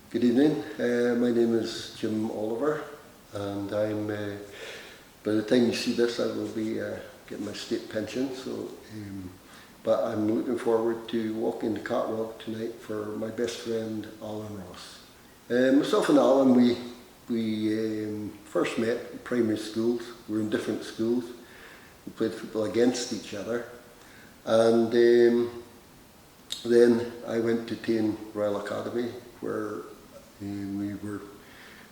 Good evening. My name is Jim Oliver, and by the time you see this, I will be getting my state pension. But I'm looking forward to walking the Catwalk tonight for my best friend Alan Ross. Myself and Alan, we first met in primary schools. We were in different schools. We played football against each other, and then I went to Tain Royal Academy, where we were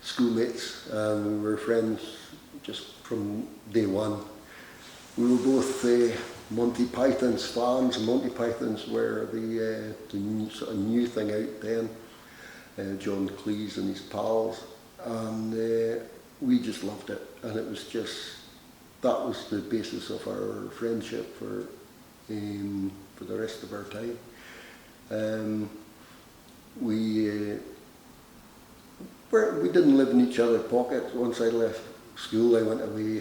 schoolmates and we were friends just from day one. We were both Monty Python's fans. Monty Python's were the sort of new thing out then. John Cleese and his pals, and we just loved it. And it was that was the basis of our friendship for the rest of our time. We didn't live in each other's pockets. Once I left school, I went away,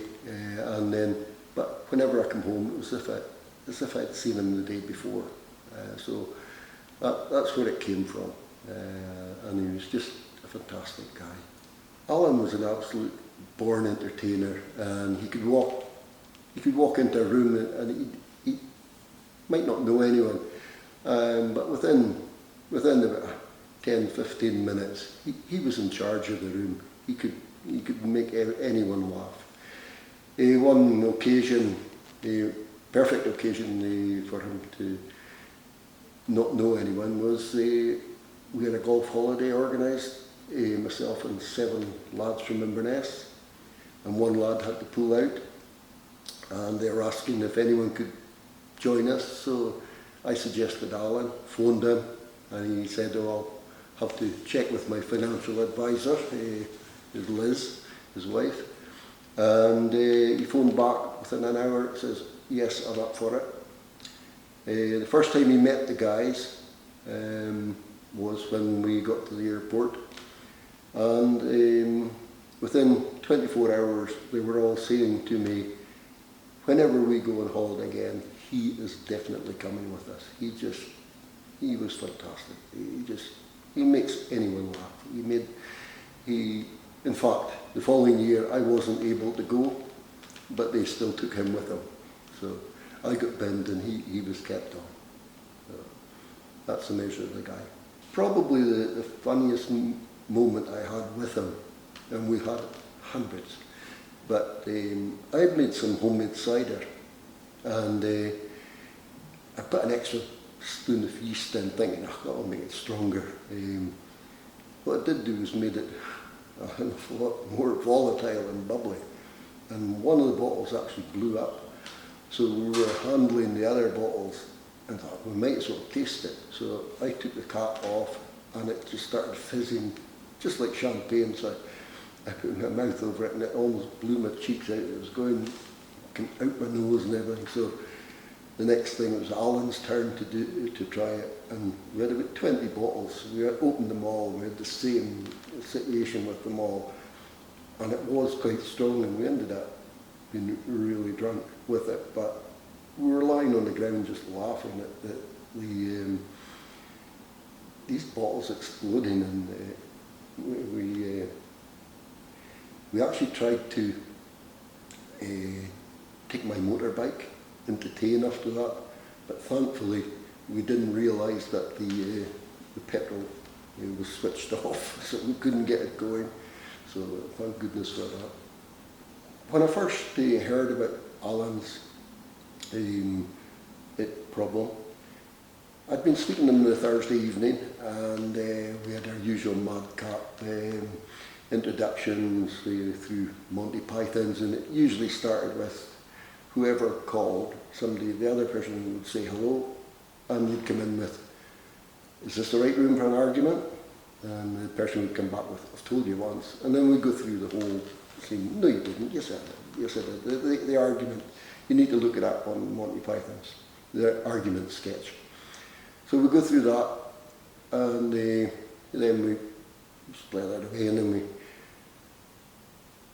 but whenever I come home, it was as if I'd seen him the day before. So that's where it came from, and he was just a fantastic guy. Alan was an absolute born entertainer, and he could walk into a room and he might not know anyone, but within about 10-15 minutes, he was in charge of the room. He could make anyone laugh. One occasion, a perfect occasion for him to not know anyone was we had a golf holiday organised, myself and 7 lads from Inverness, and one lad had to pull out, and they were asking if anyone could join us, so I suggested Alan, phoned him, and he said, "Oh, I'll have to check with my financial advisor, Liz, his wife." And he phoned back within an hour, says, "Yes, I'm up for it." The first time he met the guys was when we got to the airport, and within 24 hours they were all saying to me, "Whenever we go on holiday again, he is definitely coming with us." He was fantastic. He makes anyone laugh. In fact, the following year I wasn't able to go, but they still took him with them. So I got binned and he was kept on. So that's the measure of the guy. Probably the funniest moment I had with him, and we had hundreds, but I had made some homemade cider, and I put an extra spoon of yeast in, thinking, "Oh, that'll make it stronger." What it did do was made it an awful lot more volatile and bubbly, and one of the bottles actually blew up. So we were handling the other bottles and thought, we might as well taste it. So I took the cap off and it just started fizzing, just like champagne. So I put my mouth over it and it almost blew my cheeks out. It was going out my nose and everything. So the next thing, it was Alan's turn to try it, and we had about 20 bottles. We had opened them all. We had the same situation with them all, and it was quite strong, and we ended up being really drunk with it. But we were lying on the ground just laughing at these bottles exploding, and we actually tried to take my motorbike into Tain after that, but thankfully we didn't realise that the petrol was switched off, so we couldn't get it going. So thank goodness for that. When I first heard about Alan's problem, I'd been speaking to him the Thursday evening, and we had our usual madcap introductions through Monty Python's, and it usually started with whoever called, the other person would say hello, and you'd come in with, "Is this the right room for an argument?" And the person would come back with, "I've told you once." And then we'd go through the whole thing. "No, you didn't. Yes, I did. Yes, I did." The argument, you need to look it up on Monty Python's, the argument sketch. So we go through that, and then we split that away, and then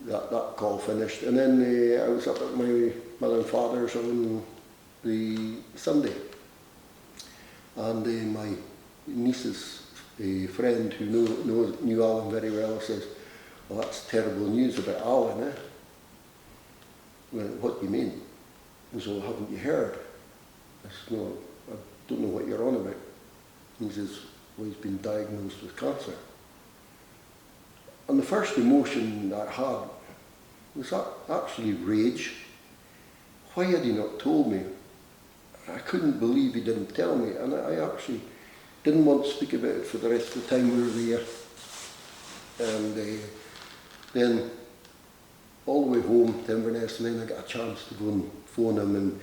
that call finished. And then I was up at my mother and father's on the Sunday, and my niece's a friend who knew Alan very well says, "Well, that's terrible news about Alan, eh?" Well, what do you mean? He says, "Well, haven't you heard?" I said, "No, I don't know what you're on about." He says, "Well, he's been diagnosed with cancer." And the first emotion I had was actually rage. Why had he not told me? I couldn't believe he didn't tell me, and I actually didn't want to speak about it for the rest of the time we were there. And then all the way home to Inverness, and then I got a chance to go and phone him, and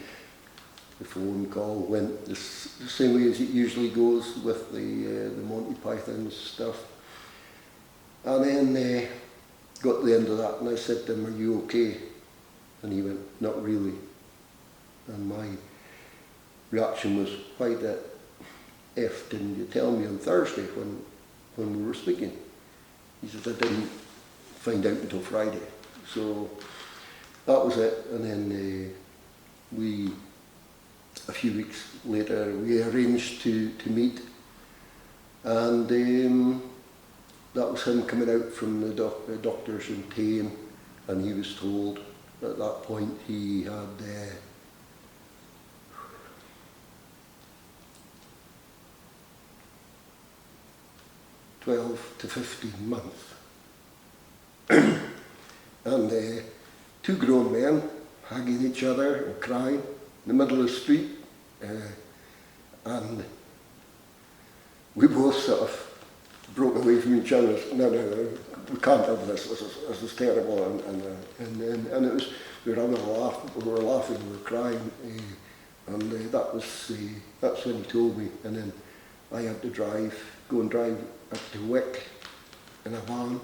the phone call went the same way as it usually goes with the Monty Python stuff. And then got to the end of that, and I said to him, "Are you okay?" And he went, "Not really." And my reaction was, "Why the F didn't you tell me on Thursday when we were speaking?" He says, "I didn't find out until Friday." So that was it. And then a few weeks later, we arranged to meet. And that was him coming out from the doctors in pain, and he was told at that point he had 12 to 15 months. And two grown men hugging each other and crying in the middle of the street. And we both sort of broke away from each other. No, we can't have this. This is terrible. And it was, we were having a laugh. We were laughing. We were crying. And that's when he told me. And then I had to go and drive up to Wick in a van.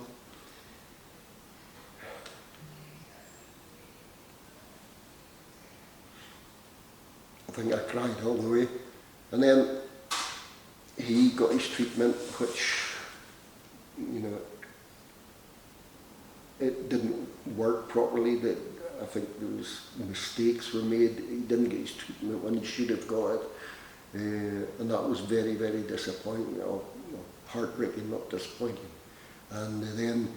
I think I cried all the way. And then he got his treatment, which, it didn't work properly. I think there was mistakes were made. He didn't get his treatment when he should have got it. And that was very, very disappointing, heartbreaking, not disappointing. And then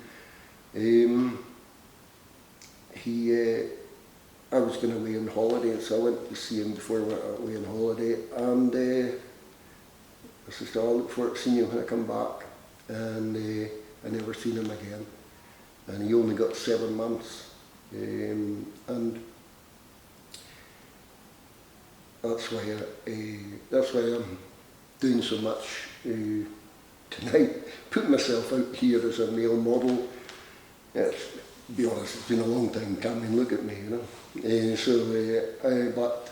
I was going away on holiday, so I went to see him before I went away on holiday, and I said, "I'll look forward to seeing you when I come back." And I never seen him again. And he only got 7 months. And that's why I'm doing so much tonight, putting myself out here as a male model. To be honest, it's been a long time coming. Look at me, but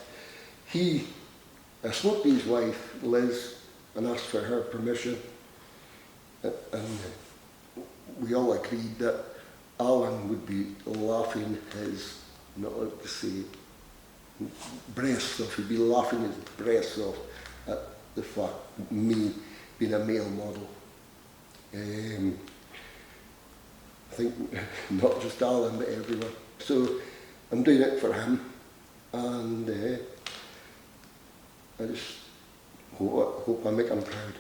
I spoke to his wife, Liz, and asked for her permission, and we all agreed that Alan would be laughing his, not like to say, breasts off. He'd be laughing his breasts off at the fact of me being a male model. I think not just Alan, but everyone. So I'm doing it for him, and I just hope I make him proud.